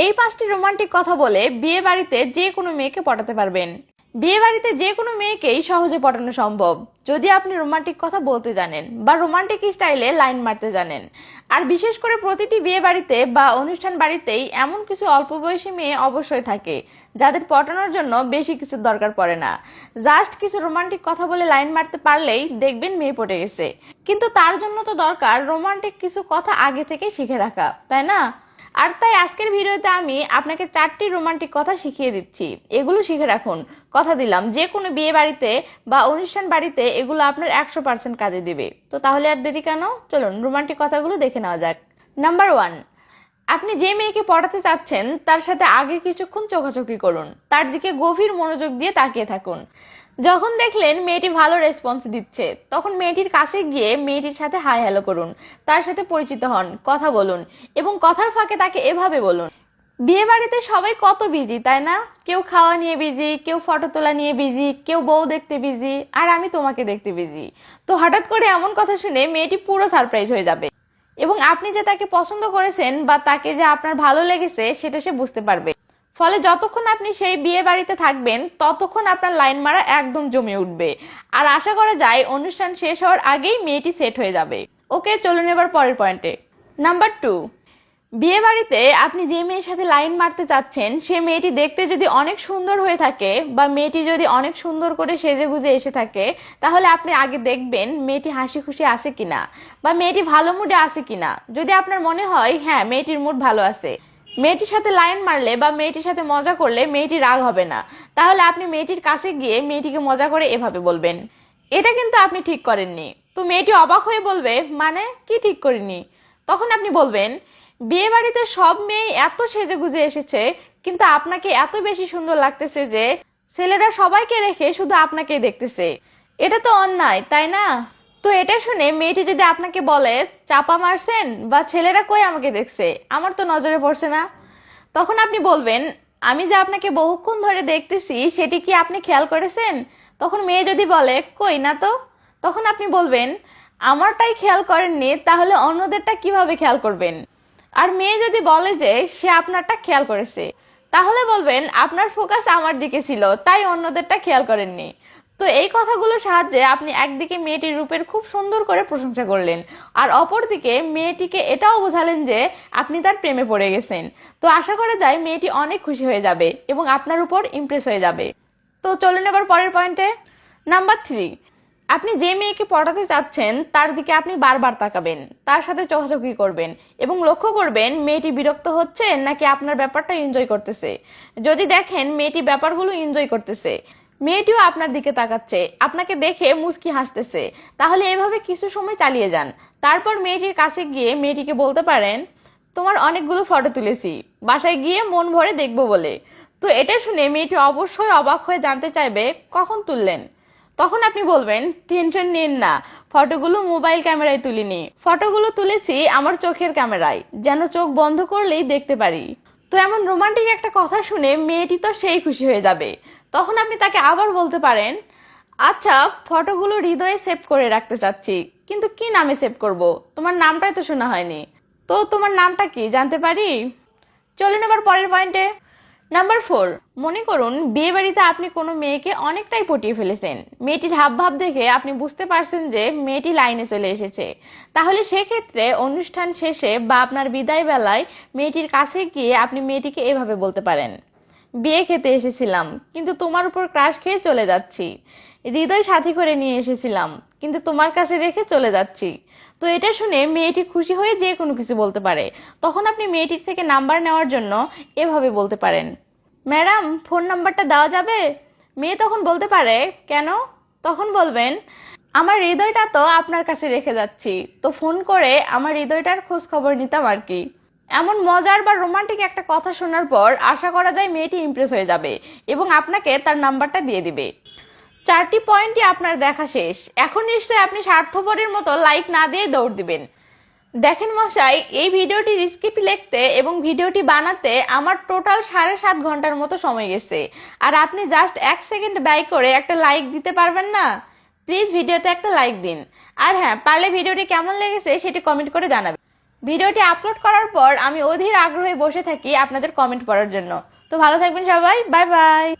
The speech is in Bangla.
এই 5টি রোমান্টিক কথা বলে বিয়ে বাড়িতে যে কোনো মেয়েকে পটাতে পারবেন। বিয়ে বাড়িতে যে কোনো মেয়েকেই সহজে পটানো সম্ভব যদি আপনি রোমান্টিক কথা বলতে জানেন বা রোমান্টিক স্টাইলে লাইন মারতে জানেন। আর বিশেষ করে প্রতিটি বিয়ে বাড়িতে বা অনুষ্ঠান বাড়িতেই এমন কিছু অল্প বয়সী মেয়ে অবশ্যই থাকে যাদের পটানোর জন্য বেশি কিছু দরকার পড়ে না। জাস্ট কিছু রোমান্টিক কথা বলে লাইন মারতে পারলেই দেখবেন মেয়ে পটে গেছে। কিন্তু তার জন্য তো দরকার রোমান্টিক কিছু কথা আগে থেকে শিখে রাখা, তাই না? আর তাই আজকের ভিডিওতে আমি আপনাকে 4টি রোমান্টিক কথা শিখিয়ে দিচ্ছি। এগুলো শিখে রাখুন, কথা দিলাম যে কোনো বিয়ে বাড়িতে বা অনুষ্ঠান বাড়িতে এগুলো আপনার 100% কাজে দিবে। তো তাহলে আর দেরি কেন, চলুন রোমান্টিক কথাগুলো দেখে নেওয়া যাক। নাম্বার 1, আপনি যে মেয়েকে পটাতে চাচ্ছেন তার সাথে আগে কিছুক্ষণ চোখাচোখি করুন, তার দিকে গভীর মনোযোগ দিয়ে তাকিয়ে থাকুন। যখন দেখলেন মেয়েটি ভালো রেসপন্স দিচ্ছে তখন মেয়েটির কাছে গিয়ে মেয়েটির সাথে হাই হ্যালো করুন, তার সাথে পরিচিত হন, কথা বলুন এবং কথার ফাঁকে তাকে এভাবে বলুন, বিয়ে বাড়িতে সবাই কত বিজি তাই না? কেউ খাওয়া নিয়ে বিজি, কেউ ফটো তোলা নিয়ে বিজি, কেউ বউ দেখতে বিজি, আর আমি তোমাকে দেখতে বিজি। তো হঠাৎ করে এমন কথা শুনে মেয়েটি পুরো সারপ্রাইজ হয়ে যাবে এবং আপনি যে তাকে পছন্দ করেছেন বা তাকে যে আপনার ভালো লেগেছে সেটা সে বুঝতে পারবে। ফলে যতক্ষণ আপনি সেই বিয়ে বাড়িতে থাকবেন ততক্ষণ আপনার লাইন মারা একদম জমে উঠবে। আর আশা করা যায় অনুষ্ঠান শেষ হওয়ার আগেই মেয়েটি সেট হয়ে যাবে। ওকে, চলুন এবার পরের পয়েন্টে। নাম্বার 2, বিয়ে বাড়িতে আপনি যে মেয়ের সাথে লাইন মারতে চাচ্ছেন সে মেয়েটি দেখতে যদি অনেক সুন্দর হয়ে থাকে বা মেয়েটি যদি অনেক সুন্দর করে সেজে গুজে এসে থাকে তাহলে আপনি আগে দেখবেন মেয়েটি হাসি খুশি আছে কিনা বা মেয়েটি ভালো মুডে আছে কিনা। যদি আপনার মনে হয় হ্যাঁ মেয়েটির মুড ভালো আছে, মেয়েটির সাথে লাইন মারলে বা মেয়েটির সাথে মজা করলে মেয়েটি রাগ হবে না, তাহলে আপনি মেয়েটির কাছে গিয়ে মেয়েটিকে মজা করে এভাবে বলবেন, এটা কিন্তু আপনি ঠিক করেননি। তো মেয়েটি অবাক হয়ে বলবে, মানে কি ঠিক করিনি? তখন আপনি বলবেন, বিয়ে বাড়িতে সব মেয়ে এত সেজে গুজে এসেছে কিন্তু আপনাকে এত বেশি সুন্দর লাগতেছে যে ছেলেরা সবাইকে রেখে শুধু আপনাকেই দেখতেছে। এটা তো অন্যায়, তাই না? তো এটা শুনে মেয়েটি যদি আপনাকে বলে, চাপা মারছেন বা ছেলেরা কই আমাকে দেখছে, আমার তো নজরে পড়ছে না, তখন আপনি বলবেন, আমি যে আপনাকে বহুক্ষণ ধরে দেখতেছি সেটি কি আপনি খেয়াল করেছেন? তখন মেয়ে যদি বলে, কই না তো, তখন আপনি বলবেন, আমারটাই খেয়াল করেননি তাহলে অন্যদেরটা কিভাবে খেয়াল করবেন? আর মেয়ে যদি বলে যে সে আপনারটা খেয়াল করেছে তাহলে বলবেন, আপনার ফোকাস আমার দিকে ছিল তাই অন্যদেরটা খেয়াল করেননি। তো এই কথাগুলোর সাহায্যে আপনি একদিকে মেয়েটির রূপের খুব সুন্দর করে প্রশংসা করলেন আর অপরদিকে মেয়েটিকে এটাও বোঝালেন যে আপনি তার প্রেমে পড়ে গেছেন। তো আশা করা যায় মেয়েটি অনেক খুশি হয়ে যাবে এবং আপনার উপর ইমপ্রেস হয়ে যাবে। তো চলুন এবার পরের পয়েন্টে। নাম্বার 3, আপনি যে মেয়েকে পটাতে চাচ্ছেন তার দিকে আপনি বারবার তাকাবেন, তার সাথে চোখাচোখি করবেন এবং লক্ষ্য করবেন মেয়েটি বিরক্ত হচ্ছে নাকি আপনার ব্যাপারটা এনজয় করতেছে। যদি দেখেন মেয়েটি ব্যাপারগুলো এনজয় করতেছে, মেয়েটিও আপনার দিকে তাকাচ্ছে, আপনাকে দেখে মুচকি হাসতেছে, তাহলে এভাবে কিছু সময় চালিয়ে যান। তারপর মেয়েটির কাছে গিয়ে মেয়েটিকে বলতে পারেন, তোমার অনেকগুলো ফটো তুলেছি, বাসায় গিয়ে মন ভরে দেখবো বলে। তো এটা শুনে মেয়েটি অবশ্যই অবাক হয়ে জানতে চাইবে কখন তুললেন। তখন আপনি বলবেন, টেনশন নিন না, ফটোগুলো মোবাইল ক্যামেরায় তুলিনি, ফটোগুলো তুলেছি আমার চোখের ক্যামেরায়, যেন চোখ বন্ধ করলেই দেখতে পারি। তো এমন রোমান্টিক একটা কথা শুনে মেয়েটি তো সেই খুশি হয়ে যাবে। তখন আপনি তাকে আবার বলতে পারেন, আচ্ছা ফটোগুলো হৃদয়ে সেভ করে রাখতে চাচ্ছি, কিন্তু কি নামে সেভ করব? তোমার নামটাই তো শোনা হয়নি, তো তোমার নামটা কি জানতে পারি? চলুন এবার পরের পয়েন্টে। নাম্বার 4, মনে করুন বিয়ে বাড়িতে আপনি কোনো মেয়েকে অনেকটাই পটিয়ে ফেলেছেন, মেয়েটির হাবভাব দেখে আপনি বুঝতে পারছেন যে মেয়েটি লাইনে চলে এসেছে। তাহলে সেক্ষেত্রে অনুষ্ঠান শেষে বা আপনার বিদায় বেলায় মেয়েটির কাছে গিয়ে আপনি মেয়েটিকে এভাবে বলতে পারেন, বিয়ে খেতে এসেছিলাম কিন্তু তোমার উপর ক্রাশ খেয়ে চলে যাচ্ছি, হৃদয় সাথী করে নিয়ে এসেছিলাম কিন্তু তোমার কাছে রেখে চলে যাচ্ছি। তো এটা শুনে মেয়েটি খুশি হয়ে যে কোনো কিছু বলতে পারে। তখন আপনি মেয়েটির থেকে নাম্বার নেওয়ার জন্য এভাবে বলতে পারেন, ম্যাডাম ফোন নাম্বারটা দেওয়া যাবে? মেয়ে তখন বলতে পারে, কেন? তখন বলবেন, আমার হৃদয়টা তো আপনার কাছে রেখে যাচ্ছি, তো ফোন করে আমার হৃদয়টার খোঁজ খবর নিতাম আর কি। এমন মজার বা রোমান্টিক একটা কথা শোনার পর আশা করা যায় মেয়েটি ইমপ্রেস হয়ে যাবে এবং আপনাকে তার নাম্বারটা দিয়ে দিবে। 4টি পয়েন্টই আপনার দেখা শেষ। এখন নিশ্চয়ই আপনি স্বার্থপরের মতো লাইক না দিয়ে দৌড় দিবেন। দেখেন মশাই, এই ভিডিওটির স্ক্রিপ্ট লিখতে এবং ভিডিওটি বানাতে আমার টোটাল 7.5 ঘন্টার মতো সময় গেছে, আর আপনি জাস্ট 1 সেকেন্ড ব্যয় করে একটা লাইক দিতে পারবেন না? প্লিজ ভিডিওতে একটা লাইক দিন। আর হ্যাঁ, পারলে ভিডিওটি কেমন লেগেছে সেটি কমেন্ট করে জানাবেন। ভিডিওটি আপলোড করার পর আমি অধীর আগ্রহে বসে থাকি আপনাদের কমেন্ট পড়ার জন্য। তো ভালো থাকবেন সবাই, বাই বাই।